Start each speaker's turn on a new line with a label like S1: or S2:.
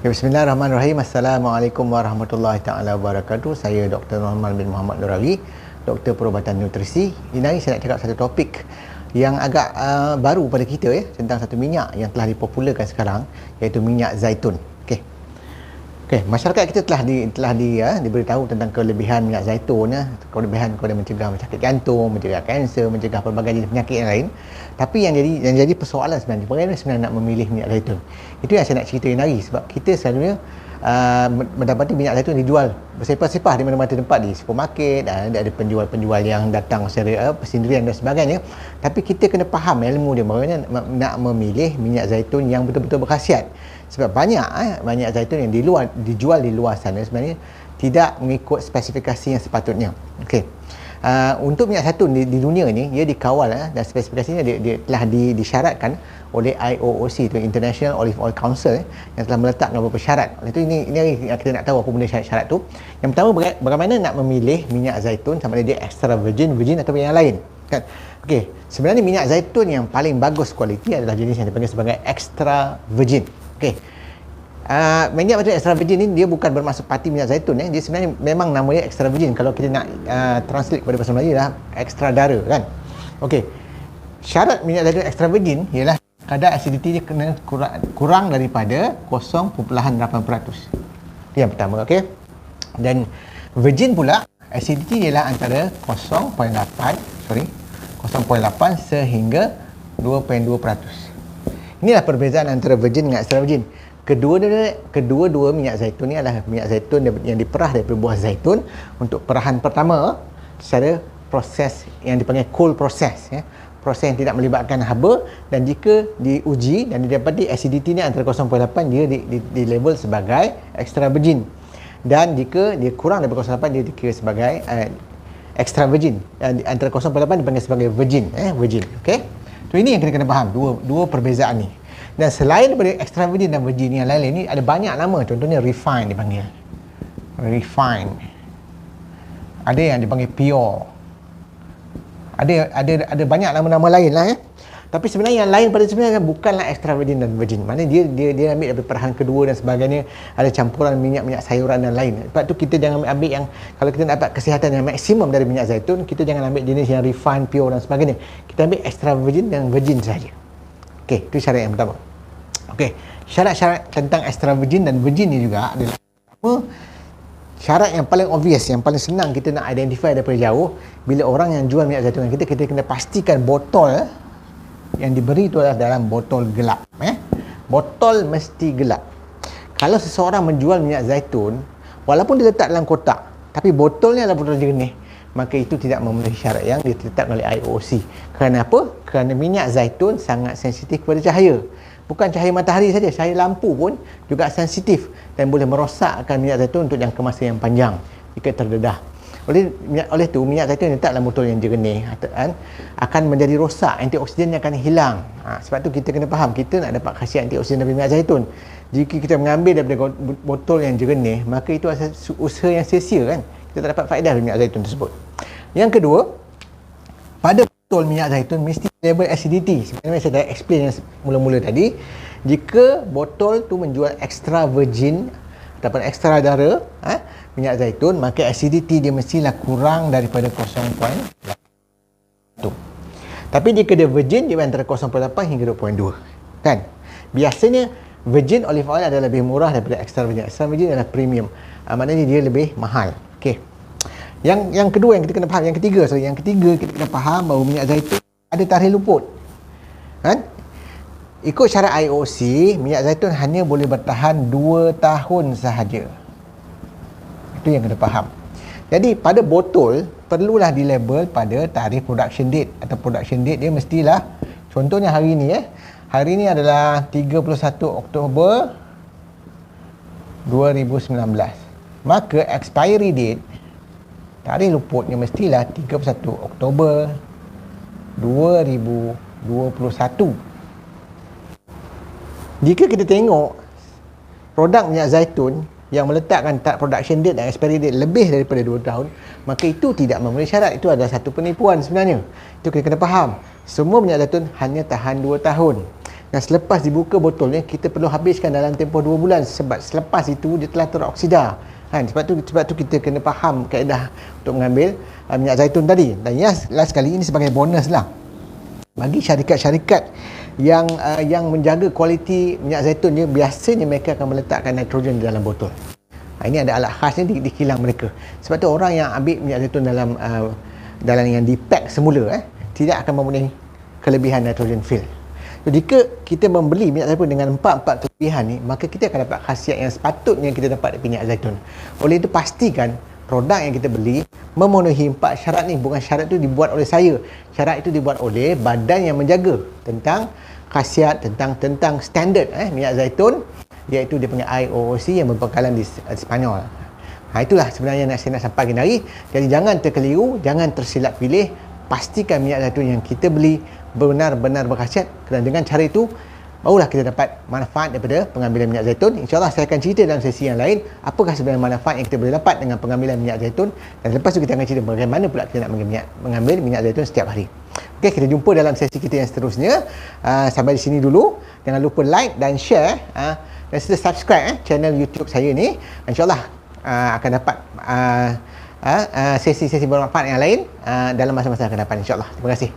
S1: Ya, Bismillahirrahmanirrahim. Assalamualaikum warahmatullahi taala wabarakatuh. Saya Dr. Muhammad bin Muhammad Nurawi, Doktor Perubatan Nutrisi. Ini hari saya nak cakap satu topik yang agak baru pada kita tentang satu minyak yang telah dipopularkan sekarang, iaitu minyak zaitun. Okey, masyarakat kita telah diberitahu tentang kelebihan minyak zaitun, kelebihan kepada mencegah penyakit jantung, mencegah kanser, mencegah pelbagai jenis penyakit yang lain. Tapi yang jadi persoalan sebenarnya, bagaimana sebenarnya nak memilih minyak zaitun? Itu yang saya nak cerita hari, sebab kita selalunya mendapati minyak zaitun dijual bersepah-sepah di mana-mana tempat, di supermarket, ada penjual-penjual yang datang secara persendirian dan sebagainya. Tapi kita kena faham ilmu dia bagaimana nak memilih minyak zaitun yang betul-betul berkhasiat. Sebab banyak zaitun yang dijual di luar sana sebenarnya tidak mengikut spesifikasi yang sepatutnya. Okey. Untuk minyak zaitun di dunia ni, dia dikawal dan spesifikasinya dia telah disyaratkan oleh IOOC, itu International Olive Oil Council, yang telah meletakkan beberapa syarat. Oleh itu ini kita nak tahu apa benda syarat-syarat tu. Yang pertama, bagaimana nak memilih minyak zaitun, sama ada dia extra virgin atau yang lain, kan? Okey, sebenarnya minyak zaitun yang paling bagus kualiti adalah jenis yang dipanggil sebagai extra virgin. Okey. Minyak zaitun extra virgin ni dia bukan bermaksud parti minyak zaitun, dia sebenarnya memang nama dia extra virgin. Kalau kita nak translate kepada bahasa Melayu dah extra dara, kan. Okey. Syarat minyak zaitun extra virgin ialah kadar acidity dia kena kurang daripada 0.8%. Yang pertama, okey. Dan virgin pula acidity ialah antara 0.8 sehingga 2.2%. Inilah perbezaan antara virgin dengan extra virgin. Kedua-dua minyak zaitun ni adalah minyak zaitun yang diperah daripada buah zaitun untuk perahan pertama secara proses yang dipanggil cold process, proses yang tidak melibatkan haba, dan jika diuji dan didapati acidity ni antara 0.8, dia di label sebagai extra virgin, dan jika dia kurang daripada 0.8 dia dikira sebagai extra virgin. Antara 0.8 dipanggil sebagai virgin, okey. So ini yang kita kena faham, dua perbezaan ni. Dan selain daripada extra virgin dan virgin yang lain-lain ni, ada banyak nama. Contohnya refine dipanggil. Refine. Ada yang dipanggil pure. Ada banyak nama-nama lain lah. Tapi sebenarnya yang lain pada sebenarnya bukanlah extra virgin dan virgin. Maknanya dia ambil daripada perahan kedua dan sebagainya. Ada campuran minyak sayuran dan lain. Sebab tu kita jangan ambil yang, kalau kita nak dapat kesihatan yang maksimum dari minyak zaitun, kita jangan ambil jenis yang refine, pure dan sebagainya. Kita ambil extra virgin dan virgin saja. Okey, itu syarat yang pertama. Okey, syarat-syarat tentang extra virgin dan virgin ni juga adalah syarat yang paling obvious, yang paling senang kita nak identify daripada jauh. Bila orang yang jual minyak zaitun kita kena pastikan botol yang diberi itu adalah dalam botol gelap. Botol mesti gelap. Kalau seseorang menjual minyak zaitun, walaupun dia letak dalam kotak, tapi botolnya adalah botol jernih, maka itu tidak memenuhi syarat yang ditetapkan oleh IOC. Kerana apa? Kerana minyak zaitun sangat sensitif kepada cahaya. Bukan cahaya matahari saja, cahaya lampu pun juga sensitif dan boleh merosakkan minyak zaitun untuk jangka masa yang panjang jika terdedah. Oleh itu, minyak zaitun letak dalam botol yang jernih akan menjadi rosak, antioksidannya akan hilang. Sebab tu kita kena faham, kita nak dapat khasiat antioksidan dari minyak zaitun. Jika kita mengambil daripada botol yang jernih, maka itu adalah usaha yang sia-sia, kan. Kita tak dapat faedah dari minyak zaitun tersebut. Yang kedua, pada botol minyak zaitun mesti label acidity. Sebenarnya saya dah explain yang mula-mula tadi. Jika botol tu menjual extra virgin ataupun extra dara minyak zaitun, maka acidity dia mestilah kurang daripada 0.8. Tapi jika dia virgin, dia antara 0.8 hingga 2.2, kan. Biasanya virgin olive oil adalah lebih murah daripada extra virgin. Extra virgin adalah premium, maknanya dia lebih mahal. Okey. Yang kedua yang kita kena faham, yang ketiga kita kena faham bahawa minyak zaitun ada tarikh luput, kan. Ikut syarat IOC, minyak zaitun hanya boleh bertahan 2 tahun sahaja. Itu yang kena faham. Jadi pada botol perlulah dilabel pada tarikh production date, atau production date dia mestilah, contohnya hari ni hari ni adalah 31 Oktober 2019. Maka expiry date, tarikh luputnya mestilah 31 Oktober 2021. Jika kita tengok produk minyak zaitun yang meletakkan production date dan expiry date lebih daripada 2 tahun, maka itu tidak memenuhi syarat. Itu adalah satu penipuan sebenarnya. Itu kita kena faham. Semua minyak zaitun hanya tahan 2 tahun. Dan selepas dibuka botolnya, kita perlu habiskan dalam tempoh 2 bulan, sebab selepas itu dia telah teroksida. Sebab tu kita kena faham kaedah untuk mengambil minyak zaitun tadi. Dan last sekali, ini sebagai bonus lah bagi syarikat-syarikat yang menjaga kualiti minyak zaitun dia, biasanya mereka akan meletakkan nitrogen di dalam botol. Ini ada alat khasnya di kilang mereka. Sebab tu orang yang ambil minyak zaitun dalam yang di-pack semula tidak akan memenuhi kelebihan nitrogen fill. So, jika kita membeli minyak zaitun dengan 4 kelebihan ni, maka kita akan dapat khasiat yang sepatutnya kita dapat dari minyak zaitun. Oleh itu, pastikan produk yang kita beli memenuhi 4 syarat ni. Bukan syarat itu dibuat oleh saya. Syarat itu dibuat oleh badan yang menjaga tentang khasiat, tentang standard minyak zaitun, iaitu dia punya IOOC yang berpangkalan di Sepanyol. Itulah sebenarnya yang saya nak sampaikan hari. Jadi jangan terkeliru, jangan tersilap pilih. Pastikan minyak zaitun yang kita beli benar-benar berkhasiat, kerana dengan cara itu barulah kita dapat manfaat daripada pengambilan minyak zaitun. InsyaAllah saya akan cerita dalam sesi yang lain apakah sebenarnya manfaat yang kita boleh dapat dengan pengambilan minyak zaitun, dan lepas tu kita akan cerita bagaimana pula kita nak mengambil minyak zaitun setiap hari. Okey, kita jumpa dalam sesi kita yang seterusnya. Sampai di sini dulu. Jangan lupa like dan share dan serta subscribe channel YouTube saya ni. InsyaAllah akan dapat sesi-sesi bermanfaat yang lain dalam masa-masa akan datang, insyaAllah. Terima kasih.